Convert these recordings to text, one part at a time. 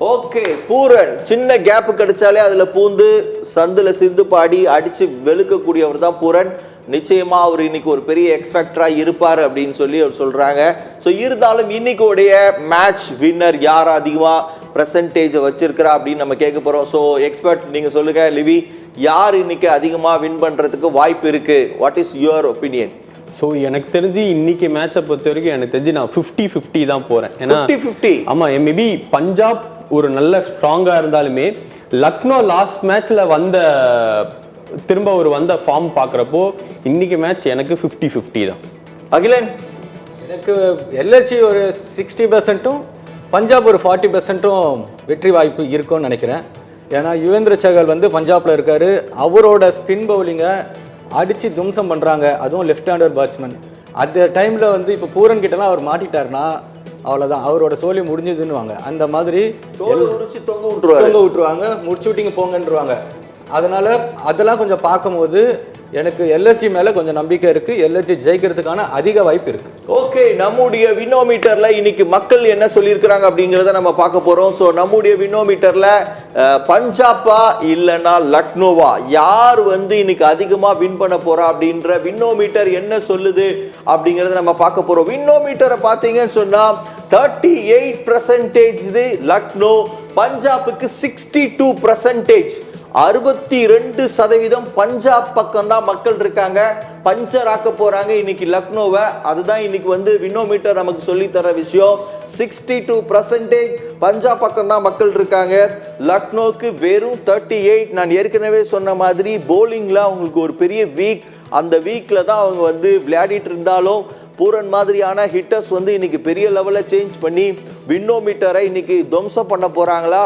Okay, Pooran சின்ன gap கிடைச்சாலே அதுல பூந்து சந்துல சிந்து பாடி அடிச்சு வெளுக்கக்கூடியவர் தான் பூரன். நிச்சயமா அவர் இன்னைக்கு ஒரு பெரிய எக்ஸ்பெக்டரா இருப்பார் அப்படின்னு சொல்லி அவர் சொல்றாங்க. ஸோ இருந்தாலும் இன்னைக்கு உடைய மேட்ச் வின்னர் யார் அதிகமா பெர்சன்டேஜ் வச்சிருக்கிறா அப்படின்னு நம்ம கேட்க போறோம். ஸோ எக்ஸ்பர்ட் நீங்க சொல்லுங்க லிவி, யார் இன்னைக்கு அதிகமா வின் பண்றதுக்கு வாய்ப்பு இருக்கு? What is your opinion? So எனக்கு தெரிஞ்சு இன்னைக்கு மேட்சை பொறுத்த வரைக்கும் எனக்கு தெரிஞ்சு நான் 50-50 தான் போறேன். ஏன்னா 50-50 ஆமா, மேபி பஞ்சாப் ஒரு நல்ல ஸ்ட்ராங்கா இருந்தாலுமே லக்னோ லாஸ்ட் மேட்ச்ல திரும்ப வந்த ஃபார்ம் பார்க்குறப்போ இன்னைக்கு மேட்ச் எனக்கு 50-50 தான். அகிலன், எனக்கு எல்எஸ்சி ஒரு 60%, பஞ்சாப் ஒரு 40% வெற்றி வாய்ப்பு இருக்கும்னு நினைக்கிறேன். ஏன்னா யுவேந்திர சகல் பஞ்சாப்ல இருக்காரு. அவரோட ஸ்பின் பவுலிங்கை அடித்து தும்சம் பண்ணுறாங்க, அதுவும் லெஃப்ட் ஹேண்டர் பேட்ஸ்மேன். அந்த டைமில் இப்போ பூரன் கிட்டலாம் அவர் மாட்டிட்டாருன்னா அவ்வளோதான், அவரோட சோலி முடிஞ்சதுன்னுவாங்க. அந்த மாதிரி தொங்க விட்டுருவாங்க, முடிச்சு விட்டிங்க போங்கன்றுவாங்க. அதனால் அதெல்லாம் கொஞ்சம் பார்க்கும்போது எனக்கு எல்எஸ்ஜி மேலே கொஞ்சம் நம்பிக்கை இருக்குது. எல்எஸ்ஜி ஜெயிக்கிறதுக்கான அதிக வாய்ப்பு இருக்குது. ஓகே, நம்முடைய வினோமீட்டர்ல இன்னைக்கு மக்கள் என்ன சொல்லியிருக்கிறாங்க அப்படிங்கிறத நம்ம பார்க்க போறோம். ஸோ நம்முடைய வினோமீட்டர்ல பஞ்சாபா இல்லைன்னா லக்னோவா, யார் இன்னைக்கு அதிகமா வின் பண்ண போறா அப்படின்ற வினோமீட்டர் என்ன சொல்லுது அப்படிங்கிறத நம்ம பார்க்க போறோம். வினோமீட்டரை பார்த்தீங்கன்னு சொன்னா 38% இது லக்னோ, பஞ்சாபுக்கு 62%. 62% பஞ்சாப் பக்கம் தான் மக்கள் இருக்காங்க. பஞ்சர் ஆக்க போறாங்க இன்னைக்கு லக்னோவை. அதுதான் இன்னைக்கு வினோமீட்டர் நமக்கு சொல்லி தர விஷயம். 62% பஞ்சாப் பக்கம் தான் மக்கள் இருக்காங்க. லக்னோக்கு வெறும் 38. நான் ஏற்கனவே சொன்ன மாதிரி போலிங்ல அவங்களுக்கு ஒரு பெரிய வீக். அந்த வீக்ல தான் அவங்க விளையாடிட்டு இருந்தாலும் பூரன் மாதிரியான ஹிட்டர்ஸ் இன்னைக்கு பெரிய லெவலில் சேஞ்ச் பண்ணி வினோமீட்டரை இன்னைக்கு துவம்சம் பண்ண போறாங்களா?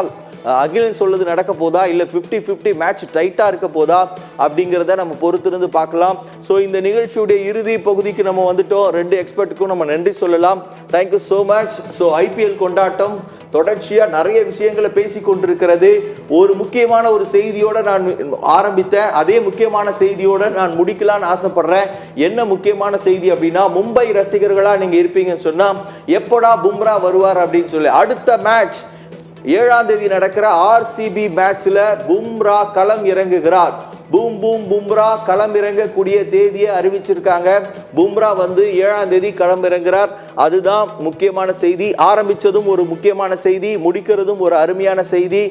அகிலன் சொல்லுது நடக்க போதா, இல்லை 50-50 மேட்ச் டைட்டாக இருக்க போதா அப்படிங்கிறத நம்ம பொறுத்திருந்து பார்க்கலாம். ஸோ இந்த நிகழ்ச்சியுடைய இறுதி பகுதிக்கு நம்ம வந்துட்டோம். 2 எக்ஸ்பர்ட்டுக்கும் நம்ம நன்றி சொல்லலாம். Thank you so much. So IPL கொண்டாட்டம் தொடர்ச்சியாக நிறைய விஷயங்களை பேசி கொண்டிருக்கிறது. ஒரு முக்கியமான ஒரு செய்தியோட நான் ஆரம்பித்தேன், அதே முக்கியமான செய்தியோட நான் முடிக்கலான்னு ஆசைப்படுறேன். என்ன முக்கியமான செய்தி அப்படின்னா, மும்பை ரசிகர்களாக நீங்கள் இருப்பீங்கன்னு சொன்னால் எப்படா பும்ரா வருவார் அப்படின்னு சொல்லி, அடுத்த மேட்ச் 7ஆம் தேதி நடக்கிற ஆர்சிபி மேட்ச்ல பும்ரா களம் இறங்குகிறார். பூம் பூம் பும்ரா களம் இறங்கக்கூடிய தேதியை அறிவிச்சிருக்காங்க. பும்ரா 7ஆம் தேதி களம் இறங்குறார். அதுதான் முக்கியமான செய்தி. ஆரம்பிச்சதும் ஒரு முக்கியமான செய்தி, முடிக்கிறதும் ஒரு அருமையான செய்தி.